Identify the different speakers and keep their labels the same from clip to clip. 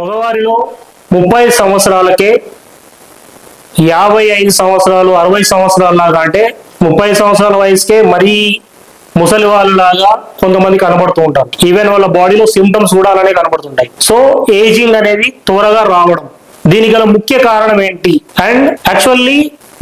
Speaker 1: మగవారిలో 30 సంవత్సరాలకే 55 సంవత్సరాలు 60 సంవత్సరాల లాగా అంటే 30 సంవత్సరాల వయసుకే మరీ ముసలి వాళ్ళలాగా కొంతమంది కనబడుతూ ఉంటారు. ఈవెన్ వాళ్ళ బాడీలో సిమ్టమ్స్ కూడా అలానే కనబడుతుంటాయి. సో ఏజింగ్ అనేది త్వరగా రావడం, దీనికి గల ముఖ్య కారణం ఏంటి? అండ్ యాక్చువల్లీ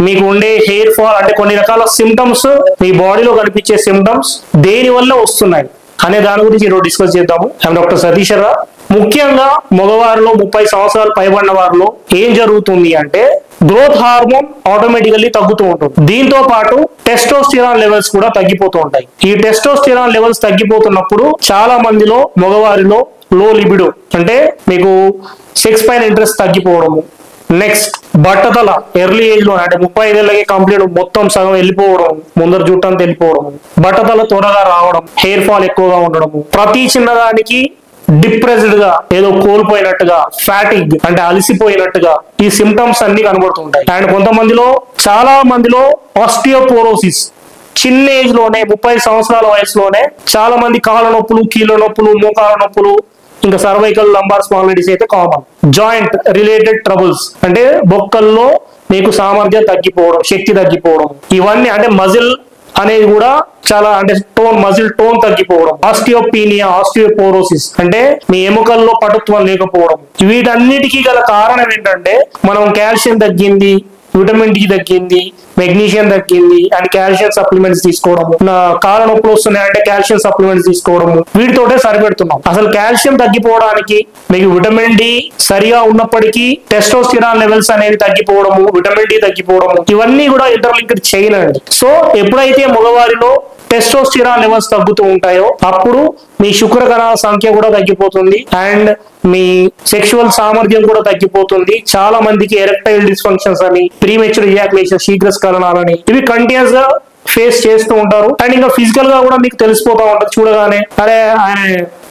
Speaker 1: మీకు ఉండే హెయిర్ ఫాల్ అంటే కొన్ని రకాల సిమ్టమ్స్, మీ బాడీలో కనిపించే సిమ్టమ్స్ దేని వల్ల వస్తున్నాయి అనే దాని గురించి ఈరోజు డిస్కస్ చేద్దాము. ఐఎమ్ డాక్టర్ సతీష్ రావు. ముఖ్యంగా మగవారిలో 30 సంవత్సరాలు పైబడిన వారిలో ఏం జరుగుతుంది అంటే గ్రోత్ హార్మోన్ ఆటోమేటికల్లీ తగ్గుతూ ఉంటుంది. దీంతో పాటు టెస్టోస్టిరాన్ లెవెల్స్ కూడా తగ్గిపోతూ ఉంటాయి. ఈ టెస్టోస్టిరాన్ లెవెల్స్ తగ్గిపోతున్నప్పుడు చాలా మందిలో మగవారిలో లో లిబిడో అంటే మీకు సెక్స్ పైన ఇంట్రెస్ట్ తగ్గిపోవడము, నెక్స్ట్ బట్టతల ఎర్లీ ఏజ్ లో అంటే 35 ఏళ్ళకి కంప్లీట్ మొత్తం సగం వెళ్ళిపోవడం, ముందర జుట్టంతా వెళ్ళిపోవడం, బట్టతల త్వరగా రావడం, హెయిర్ ఫాల్ ఎక్కువగా ఉండడము, ప్రతి చిన్నదానికి డిప్రెస్డ్ గా ఏదో కోల్పోయినట్టుగా, ఫ్యాటిగ్ అంటే అలసిపోయినట్టుగా ఈ సిమ్టమ్స్ అన్ని కనబడుతుంటాయి. అండ్ కొంతమందిలో చాలా మందిలో ఆస్టియోపోరోసిస్ చిన్న ఏజ్ లోనే 30 సంవత్సరాల వయసులోనే చాలా మంది కాళ్ళ నొప్పులు, కీళ్ళ నొప్పులు, మోకాళ్ళ నొప్పులు, ఇంకా సర్వైకల్ లంబార్ స్పాండిలైటిస్ అయితే కామన్. జాయింట్ రిలేటెడ్ ట్రబుల్స్ అంటే బొక్కల్లో మీకు సామర్థ్యం తగ్గిపోవడం, శక్తి తగ్గిపోవడం, ఇవన్నీ అంటే మజిల్ అనేది కూడా చాలా అంటే మజిల్ టోన్ తగ్గిపోవడం, ఆస్టియోపీనియా, ఆస్టియోపోరోసిస్ అంటే మీ ఎముకల్లో పటుత్వం లేకపోవడం, వీటన్నిటికీ గల కారణం ఏంటంటే మనం కాల్షియం తగ్గింది, విటమిన్ డి తగ్గింది, మెగ్నీషియం తగ్గింది అండ్ కాల్షియం సప్లిమెంట్స్ తీసుకోవడము, కాళ్ళ నొప్పులు వస్తున్నాయి అంటే కాల్షియం సప్లిమెంట్స్ తీసుకోవడము, వీటితోటే సరిపెడుతున్నాం. అసలు కాల్షియం తగ్గిపోవడానికి మీకు విటమిన్ డి సరిగా ఉన్నప్పటికీ టెస్టోస్టిరాన్ లెవెల్స్ అనేవి తగ్గిపోవడము, విటమిన్ డి తగ్గిపోవడము, ఇవన్నీ కూడా ఇంటర్లింక్డ్ చైన్ అండి. సో ఎప్పుడైతే మగవారిలో టెస్టోస్టిరాన్ లెవెల్స్ తగ్గుతూ ఉంటాయో అప్పుడు మీ శుక్రకణాల సంఖ్య కూడా తగ్గిపోతుంది అండ్ మీ సెక్షువల్ సామర్థ్యం కూడా తగ్గిపోతుంది. చాలా మందికి ఎరెక్టైల్ డిస్ఫంక్షన్స్ అని, ప్రీమెచ్యూర్ ఇయాక్యులేషన్, శీఘ్రస్ఖలనాలని ఇవి కంటిన్యూస్ గా ఫేస్ చేస్తూ ఉంటారు. అండ్ ఇంకా ఫిజికల్ గా కూడా మీకు తెలిసిపోతా ఉంటుంది. చూడగానే అరే ఆయన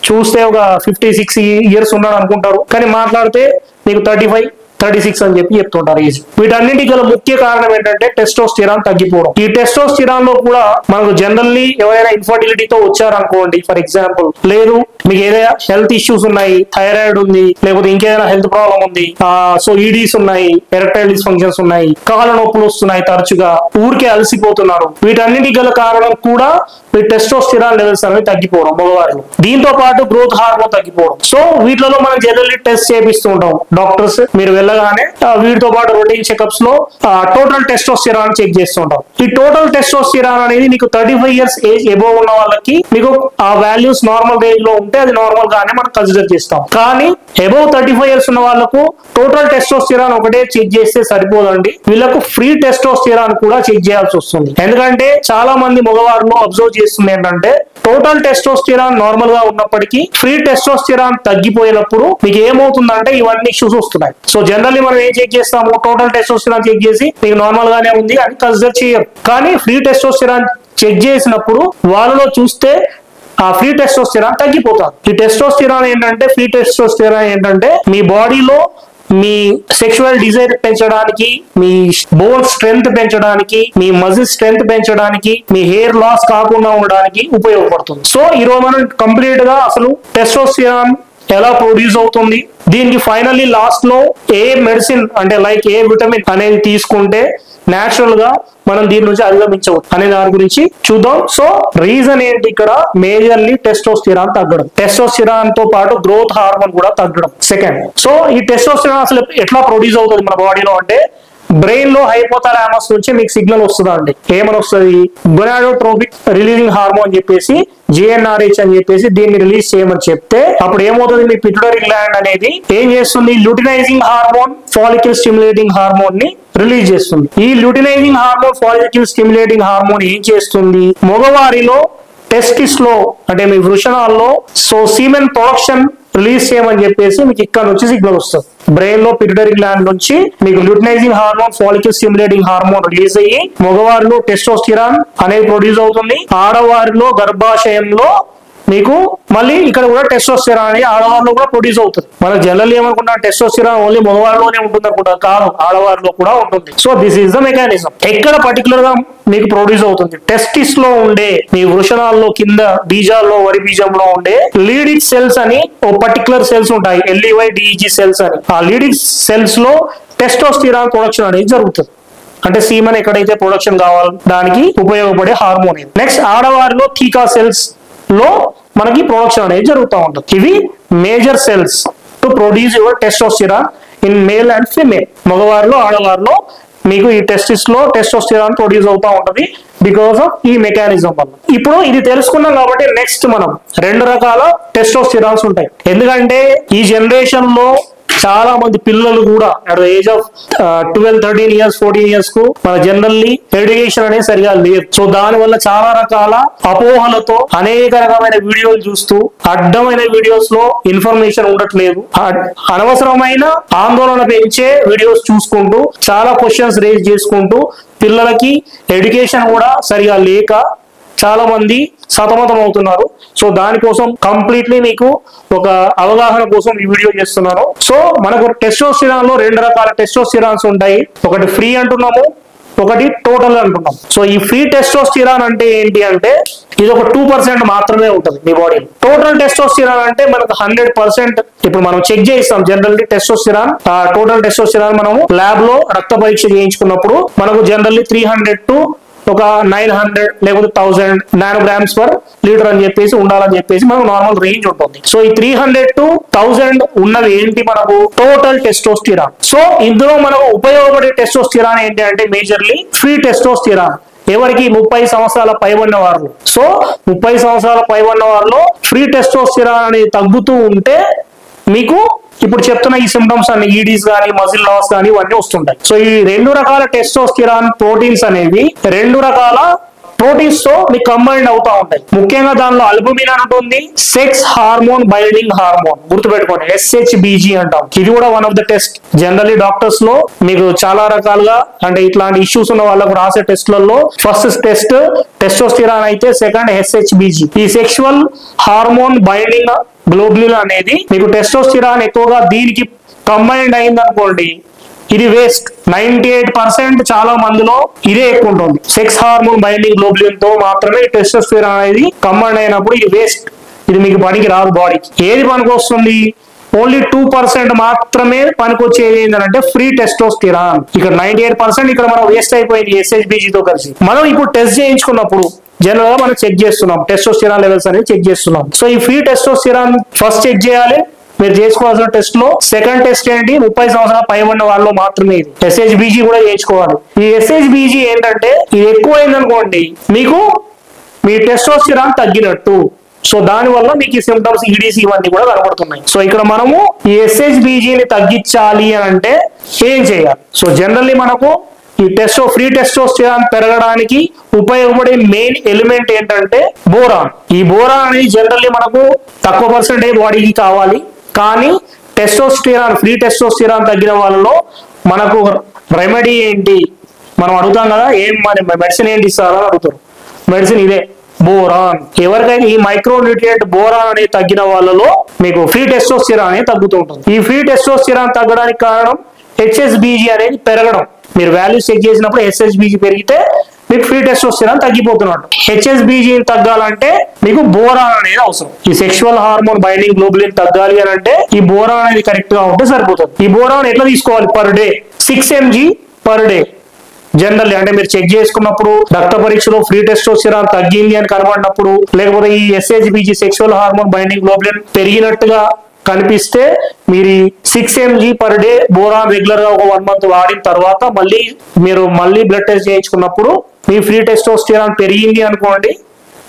Speaker 1: చూస్తే ఒక 56 ఇయర్స్ ఉన్నాడు అనుకుంటారు, కానీ మాట్లాడితే మీకు 35, 36 అని చెప్పి చెప్తుంటారు ఏజ్. వీటన్నిటికి గల ముఖ్య కారణం ఏంటంటే టెస్టోస్టిరాన్ తగ్గిపోవడం. ఈ టెస్టోస్టిరాన్ లో కూడా మనకు జనరల్లీ ఎవరైనా ఇన్ఫర్టిలిటీతో వచ్చారనుకోండి, ఫర్ ఎగ్జాంపుల్, లేదు మీకు ఏదైనా హెల్త్ ఇష్యూస్ ఉన్నాయి, థైరాయిడ్ ఉంది, లేకపోతే ఇంకేదైనా హెల్త్ ప్రాబ్లం ఉంది, సో ఈడీస్ ఉన్నాయి, ఎరెక్టైల్ డిస్ఫంక్షన్స్ ఉన్నాయి, కాళ్ళ నొప్పులు వస్తున్నాయి, తరచుగా ఊరికే అలసిపోతున్నారు, వీటన్నిటికి గల కారణం కూడా మీ టెస్టోస్టిరాన్ లెవెల్స్ అనేవి తగ్గిపోవడం మగవారిలో. దీంతో పాటు గ్రోత్ హార్మోన్ తగ్గిపోవడం. సో వీటిలో మనం జనరల్లీ టెస్ట్ చేపిస్తూ ఉంటాం డాక్టర్స్. మీరు వెళ్ళగానే వీటితో పాటు రొటీన్ చెకప్స్ లో టోటల్ టెస్టోస్టిరాన్ చెక్ చేస్తుంటాం. ఈ టోటల్ టెస్టోస్టిరాన్ అనేది మీకు 35 ఇయర్స్ ఏజ్ ఎబోవ్ ఉన్న వాళ్ళకి మీకు ఆ వాల్యూస్ నార్మల్ రేంజ్ లో ఉంటే అది నార్మల్ గానే మనం కన్సిడర్ చేస్తాం. కానీ ఎబోవ్ 35 ఇయర్స్ ఉన్న వాళ్ళకు టోటల్ టెస్టోస్టిరాన్ ఒకటే చెక్ చేస్తే సరిపోదండి, వీళ్ళకు ఫ్రీ టెస్టోస్టిరాన్ కూడా చెక్ చేయాల్సి వస్తుంది. ఎందుకంటే చాలా మంది మగవారిలో అబ్జర్వ్ చేస్తుంది ఏంటంటే టోటల్ టెస్టోస్టిరాన్ నార్మల్ గా ఉన్నప్పటికీ ఫ్రీ టెస్టోస్టిరాన్ తగ్గిపోయినప్పుడు మీకు ఏమవుతుందంటే ఇవన్నీ ఇష్యూస్ వస్తున్నాయి. సో జనరల్లీ మనం ఏం చెక్ చేస్తాము, టోటల్ టెస్టోస్టిరాన్ చెక్ చేసి మీకు నార్మల్ గానే ఉంది అని కన్సిడర్ చేయరు. కానీ ఫ్రీ టెస్టోస్టిరాన్ చెక్ చేసినప్పుడు వాళ్ళలో చూస్తే ఆ ఫ్రీ టెస్టోస్టిరాన్ తగ్గిపోతారు. ఈ టెస్టోస్టిరాన్ ఏంటంటే, ఫ్రీ టెస్టోస్టిరాన్ ఏంటంటే మీ బాడీలో మీ సెక్షువల్ డిజైర్ పెంచడానికి, మీ బోన్ స్ట్రెంగ్త్ పెంచడానికి, మీ మజిల్ స్ట్రెంగ్త్ పెంచడానికి, మీ హెయిర్ లాస్ కాకుండా ఉండడానికి ఉపయోగపడుతుంది. సో ఈరోజు మనం కంప్లీట్ గా అసలు టెస్టోస్టిరాన్ ఎలా ప్రొడ్యూస్ అవుతుంది, దీనికి ఫైనల్లీ లాస్ట్ లో ఏ మెడిసిన్ అంటే లైక్ ఏ విటమిన్ అనేది తీసుకుంటే నేచురల్ గా మనం దీని నుంచి అధిగమించవచ్చు అనే దాని గురించి చూద్దాం. సో రీజన్ ఏంటి ఇక్కడ? మేజర్లీ టెస్టోస్టిరాన్ తగ్గడం, టెస్టోస్టిరాన్ తో పాటు గ్రోత్ హార్మోన్ కూడా తగ్గడం. సెకండ్, సో ఈ టెస్టోస్టిరాన్ అసలు ఎట్లా ప్రొడ్యూస్ అవుతుంది మన బాడీలో అంటే బ్రెయిన్ లో హైపోథాలమస్ నుంచి మీకు సిగ్నల్ వస్తుందా అండి. ఏమని వస్తుంది? గొనాడోట్రోపిక్ రిలీజింగ్ హార్మోన్ అని చెప్పేసి, GnRH అని చెప్పేసి దీన్ని రిలీజ్ చేయమని చెప్తే అప్పుడు ఏమవుతుంది, మీ పిట్యూటరీ గ్లాండ్ అనేది ఏం చేస్తుంది, luteinising hormone, follicle stimulating hormone ని రిలీజ్ చేస్తుంది. ఈ luteinising hormone, follicle stimulating hormone ఏం చేస్తుంది, మగవారిలో టెస్టిస్ లో అంటే మీ వృషణాల్లో సో సీమెన్ ప్రొడక్షన్ రిలీజ్ చేయమని చెప్పేసి మీకు ఇక్కడ నుంచి సిగ్నల్ వస్తుంది. బ్రెయిన్ లో పిట్యూటరీ గ్లాండ్ నుంచి మీకు luteinising hormone, follicle stimulating hormone release అయ్యి మగవారిలో టెస్టోస్టిరాన్ అనేది ప్రొడ్యూస్ అవుతుంది. ఆడవారిలో గర్భాశయంలో మీకు మళ్ళీ ఇక్కడ కూడా టెస్టోస్టెరాన్ అనేది ఆడవారిలో కూడా ప్రొడ్యూస్ అవుతుంది. మనం జనరల్ ఏమనుకుంటాం టెస్టోస్టెరాన్ ఓన్లీ మగవారిలోనే ఉంటుంది అనుకుంటాం, కాదు, ఆడవారిలో కూడా ఉంటుంది. So this is the mechanism. ఎక్కడ పర్టికులర్ గా మీకు ప్రొడ్యూస్ అవుతుంది? టెస్టిస్ లో ఉండే మీ వృషణాల్లో కింద బీజాల్లో వరి బీజంలో ఉండే లీడిక్ సెల్స్ అని ఓ పర్టికులర్ సెల్స్ ఉంటాయి, LEYDEG సెల్స్ అని. ఆ లీడిక్ సెల్స్ లో టెస్టోస్టెరాన్ ప్రొడక్షన్ అనేది జరుగుతుంది. అంటే సీమన్ ఎక్కడైతే ప్రొడక్షన్ కావాలి దానికి ఉపయోగపడే హార్మోన్ ఇది. నెక్స్ట్ ఆడవారిలో థీకా సెల్స్ లో మనకి ప్రొడక్షన్ అనేది జరుగుతూ ఉంటుంది. ఇవి major cells to produce your testosterone in male and female. మగవారిలో ఆడవారిలో మీకు ఈ టెస్టిస్ లో టెస్టోస్టెరాన్ ప్రొడ్యూస్ అవుతా ఉంటది బికాస్ ఆఫ్ ఈ మెకానిజం వల్ల. ఇప్పుడు ఇది తెలుసుకున్నాం కాబట్టి నెక్స్ట్ మనం 2 రకాల టెస్టోస్టెరాన్స్ ఉంటాయి. ఎందుకంటే ఈ జనరేషన్ లో చాలా మంది పిల్లలు కూడా at the age of 12, 13 years 14 years కు మన జనరల్లీ ఎడ్యుకేషన్ అనేది సరిగా లేదు. సో దాని వల్ల చాలా రకాల అపోహలతో అనేక రకమైన వీడియోలు చూస్తూ అడ్డమైన వీడియోస్ లో ఇన్ఫర్మేషన్ ఉండట్లేదు, అనవసరమైన ఆందోళన పెంచే వీడియోస్ చూసుకుంటూ చాలా క్వశ్చన్స్ రేజ్ చేసుకుంటూ పిల్లలకి ఎడ్యుకేషన్ కూడా సరిగా లేక చాలా మంది సతమతం అవుతున్నారు. సో దానికోసం కంప్లీట్లీ మీకు ఒక అవగాహన కోసం ఈ వీడియో చేస్తున్నాను. సో మనకు టెస్టోస్టెరాన్ లో 2 రకాల టెస్టోస్టెరాన్స్ ఉంటాయి. ఒకటి ఫ్రీ అంటున్నాము, ఒకటి టోటల్ అంటున్నాం. సో ఈ ఫ్రీ టెస్టోస్టెరాన్ అంటే ఏంటి అంటే ఇది ఒక 2% మాత్రమే ఉంటుంది మీ బాడీలో. టోటల్ టెస్టోస్టెరాన్ అంటే మనకు 100%. ఇప్పుడు మనం చెక్ చేయిస్తాం జనరల్లీ టెస్టోస్టెరాన్, టోటల్ టెస్టోస్టెరాన్ మనము ల్యాబ్ లో రక్త పరీక్ష చేయించుకున్నప్పుడు మనకు జనరల్లీ 300 to ఒక 900 లేకపోతే 1000 నానోగ్రామ్స్ పర్ లీటర్ అని చెప్పేసి ఉండాలని చెప్పేసి మనకు నార్మల్ రేంజ్ ఉంటుంది. సో ఈ 300 to 1000 ఉన్నది ఏంటి మనకు టోటల్ టెస్టోస్టెరాన్. సో ఇందులో మనకు ఉపయోగపడే టెస్టోస్టెరాన్ ఏంటి అంటే మేజర్లీ ఫ్రీ టెస్టోస్టెరాన్. ఎవరికి 30 సంవత్సరాల పైబడిన వారు. సో 30 సంవత్సరాల పైబడిన వారిలో ఫ్రీ టెస్టోస్టెరాన్ అనేది తగ్గుతూ ఉంటే మీకు ఇప్పుడు చెప్తున్న ఈ సిమ్టమ్స్ అన్ని ఈడీస్ కానీ మజిల్ లాస్ కానీ ఇవన్నీ వస్తుంటాయి. సో ఈ 2 రకాల టెస్టోస్టెరాన్ ప్రోటీన్స్ అనేవి 2 రకాల ప్రోటీన్స్ తో మీకు కంబైండ్ అవుతా ఉంటాయి. ముఖ్యంగా దానిలో అల్బుమిన్ అని ఉంటుంది, సెక్స్ హార్మోన్ బైండింగ్ హార్మోన్, గుర్తుపెట్టుకోండి SHBG అంటాం. ఇది కూడా one of the test. Generally doctors లో మీకు చాలా రకాలుగా అంటే ఇట్లాంటి ఇష్యూస్ ఉన్న వాళ్ళకు రాసే టెస్ట్లలో ఫస్ట్ టెస్ట్ టెస్టోస్టెరాన్ అయితే సెకండ్ SHBG. ఈ సెక్షువల్ హార్మోన్ బైండింగ్ గ్లోబులిన్ అనేది మీకు టెస్టోస్టెరాన్ ఎక్కువగా దీనికి కంబైండ్ అయింది అనుకోండి, ఇది వేస్ట్. 98% చాలా మందిలో ఇదే ఎక్కువ ఉంటుంది. సెక్స్ హార్మోన్ బైండింగ్ గ్లోబులిన్ తో మాత్రమే టెస్టోస్టెరాన్ అనేది కంబైండ్ అయినప్పుడు ఇది వేస్ట్. ఇది మీకు పనికి రాదు బాడీకి. ఏది పనికి వస్తుంది? ఓన్లీ 2% మాత్రమే పనికొచ్చేది ఏంటంటే ఫ్రీ టెస్టోస్టెరాన్. ఇక్కడ 98% ఇక్కడ మనం వేస్ట్ అయిపోయింది SHBG తో కలిసి. మనం ఇప్పుడు టెస్ట్ చేయించుకున్నప్పుడు జనరల్ గా మనం చెక్ చేస్తున్నాం టెస్టోస్టెరాన్ లెవెల్స్ అనేది చెక్ చేస్తున్నాం. సో ఈ ఫ్రీ టెస్టోస్టెరాన్ ఫస్ట్ చెక్ చేయాలి మీరు చేసుకోవాల్సిన టెస్ట్ లో. సెకండ్ టెస్ట్ ఏంటి? 30 సంవత్సరాల పైబడిన వాళ్ళలో మాత్రమే ఇది. SHBG కూడా చేయించుకోవాలి. ఈ SHBG ఏంటంటే ఇది ఎక్కువైంది అనుకోండి మీకు మీ టెస్టోస్టెరాన్ తగ్గినట్టు. సో దాని వల్ల మీకు ఈ సిమ్టమ్స్ EDC ఇవన్నీ కూడా కనబడుతున్నాయి. సో ఇక్కడ మనము ఈ SHBG ని తగ్గించాలి అని అంటే ఏం చేయాలి? సో జనరల్లీ మనకు ఈ ఫ్రీ టెస్టోస్టెరాన్ పెరగడానికి ఉపయోగపడే మెయిన్ ఎలిమెంట్ ఏంటంటే బోరాన్. ఈ బోరాన్ అనేది జనరల్లీ మనకు తక్కువ పర్సెంటేజ్ బాడీకి కావాలి. కానీ టెస్టోస్టెరాన్ ఫ్రీ టెస్టోస్టెరాన్ తగ్గిన వాళ్ళలో మనకు రెమెడీ ఏంటి మనం అడుగుతాం కదా, ఏం మెడిసిన్ ఏంటి ఇస్తారో అని అడుగుతారు. మెడిసిన్ ఇదే బోరాన్. ఎవరికైనా ఈ మైక్రోన్యూట్రియంట్ బోరాన్ అనేది తగ్గిన వాళ్ళలో మీకు ఫ్రీ టెస్టోస్టెరాన్ అనేది తగ్గుతూ ఉంటుంది. ఈ ఫ్రీ టెస్టోస్టెరాన్ తగ్గడానికి కారణం HSBG అనేది పెరగడం. మీరు వాల్యూస్ చెక్ చేసినప్పుడు SHBG పెరిగితే మీకు ఫ్రీ టెస్టోస్టెరాన్ తగ్గిపోతున్నట్టు. HSBG తగ్గాలంటే మీకు బోరాన్ అనేది అవసరం. ఈ సెక్షువల్ హార్మోన్ బైండింగ్ గ్లోబులిన్ తగ్గాలి అని అంటే ఈ బోరాన్ అనేది కరెక్ట్ గా ఉంటే సరిపోతుంది. ఈ బోరాన్ ఎట్లా తీసుకోవాలి? Per day 6 mg per day. Generally అంటే మీరు చెక్ చేసుకున్నప్పుడు రక్త పరీక్షలో ఫ్రీ టెస్టోస్టెరాన్ తగ్గింది అని కనబడినప్పుడు, లేకపోతే ఈ SHBG sexual hormone binding globulin పెరిగినట్టుగా కనిపిస్తే మీరు 6 mg per day boron regular గా ఒక 1 month వాడిన తర్వాత మళ్ళీ బ్లడ్ టెస్ట్ చేయించుకున్నప్పుడు మీ ఫ్రీ టెస్టోస్టెరాన్ పెరిగింది అనుకోండి,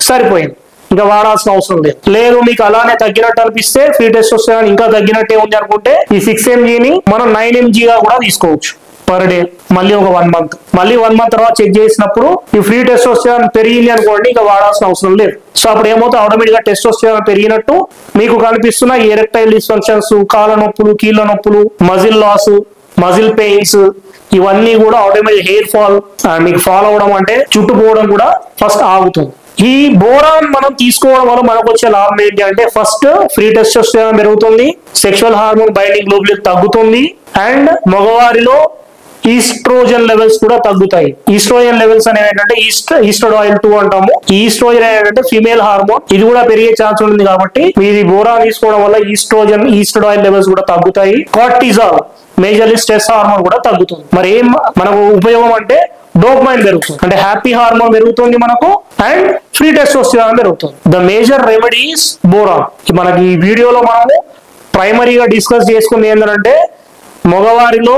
Speaker 1: సరిపోయింది, ఇంకా వాడాల్సిన అవసరం లేదు. లేదు మీకు అలానే తగ్గినట్టు అనిపిస్తే ఫ్రీ టెస్టోస్టెరాన్ ఇంకా తగ్గినట్టే ఉంది అనుకుంటే ఈ 6 mg ని మనం 9 mg గా కూడా తీసుకోవచ్చు పర్ డే. మళ్ళీ ఒక 1 month, మళ్ళీ 1 month తర్వాత చెక్ చేసినప్పుడు ఈ ఫ్రీ టెస్టోస్టెరాన్ పెరిగింది అనుకోండి, ఇంకా వాడాల్సిన అవసరం లేదు. సో అప్పుడు ఏమవుతుంది? ఆటోమేటిక్ గా టెస్టోస్టెరాన్ పెరిగినట్టు మీకు కనిపిస్తున్న ఎరెక్టైల్ డిస్ఫంక్షన్స్, కాళ్ళ నొప్పులు, కీళ్ళ నొప్పులు, మజిల్ లాస్, మజిల్ పెయిన్స్ ఇవన్నీ కూడా ఆటోమేటిక్ హెయిర్ ఫాల్ మీకు ఫాల్ అవడం అంటే చుట్టుపోవడం కూడా ఫస్ట్ ఆగుతుంది. ఈ బోరాన్ మనం తీసుకోవడం వల్ల మనకు వచ్చే లాభం ఏంటి అంటే ఫస్ట్ ఫ్రీ టెస్టోస్టెరాన్ పెరుగుతుంది, సెక్షువల్ హార్మోన్ బైండింగ్ గ్లోబులిన్ తగ్గుతుంది, అండ్ మగవారిలో ఈస్ట్రోజన్ లెవెల్స్ కూడా తగ్గుతాయి. ఈస్ట్రోజన్ లెవెల్స్ అనేవి ఏంటంటే ఈస్ట్రోడాయిల్ 2 అంటాము. ఈస్ట్రోజన్ ఏంటంటే ఫీమేల్ హార్మోన్, ఇది కూడా పెరిగే ఛాన్స్ ఉంది కాబట్టి మీరు బోరాన్ తీసుకోవడం వల్ల ఈస్ట్రోడాయిల్ లెవెల్స్ కూడా తగ్గుతాయి. కార్టిజాల్ మేజర్లీ స్ట్రెస్ హార్మోన్ కూడా తగ్గుతుంది. మరి ఏం మనకు ఉపయోగం అంటే డోపమైన్ పెరుగుతుంది, అంటే హ్యాపీ హార్మోన్ పెరుగుతుంది మనకు, అండ్ ఫ్రీ టెస్టోస్టెరాన్ పెరుగుతుంది. The major remedies boron. మనకి ఈ వీడియోలో మనము ప్రైమరీగా డిస్కస్ చేసుకుంది ఏంటంటే మగవారిలో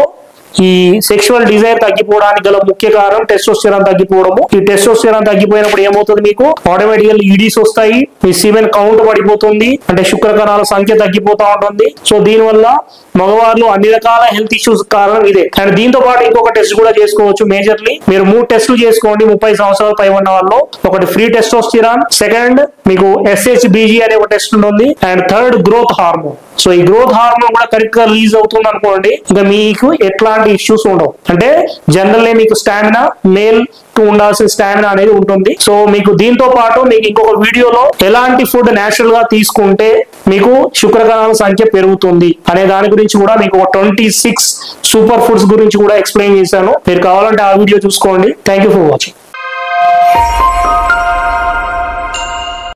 Speaker 1: ఈ సెక్షువల్ డిజైర్ తగ్గిపోవడానికి గల ముఖ్య కారణం టెస్టోస్టెరాన్ తగ్గిపోవడము. ఈ టెస్టోస్టెరాన్ తగ్గిపోయినప్పుడు ఏమవుతుంది, మీకు ఆటోమేటికల్ ఈడీస్ వస్తాయి, మీ సీమెన్ కౌంట్ పడిపోతుంది, అంటే శుక్ర కణాల సంఖ్య తగ్గిపోతా ఉంటుంది. సో దీనివల్ల మగవారిలో అన్ని రకాల హెల్త్ ఇష్యూస్ కారణం ఇదే. అండ్ దీంతో పాటు ఇంకొక టెస్ట్ కూడా చేసుకోవచ్చు. మేజర్లీ మీరు 3 టెస్టులు చేసుకోండి 30 సంవత్సరాల పై ఉన్న వాళ్ళు. ఒకటి ఫ్రీ టెస్టోస్టెరాన్, సెకండ్ మీకు SHBG అనే ఒక టెస్ట్ ఉంటుంది, and third growth hormone. So ఈ గ్రోత్ హార్మోన్ కూడా కరెక్ట్ గా రిలీజ్ అవుతుంది అనుకోండి, ఇంకా మీకు ఎట్లాంటి ఇష్యూస్ ఉండవు. అంటే జనరల్లీ మీకు స్టామినా మేల్ టు ఉండాల్సిన స్టామినా అనేది ఉంటుంది. సో మీకు దీంతో పాటు మీకు ఇంకొక వీడియోలో ఎలాంటి ఫుడ్ నేచురల్ గా తీసుకుంటే మీకు శుక్రకణాల సంఖ్య పెరుగుతుంది అనే దాని గురించి కూడా మీకు 26 సూపర్ ఫుడ్స్ గురించి కూడా ఎక్స్ప్లెయిన్ చేశాను. మీరు కావాలంటే ఆ వీడియో చూసుకోండి. Thank you for watching.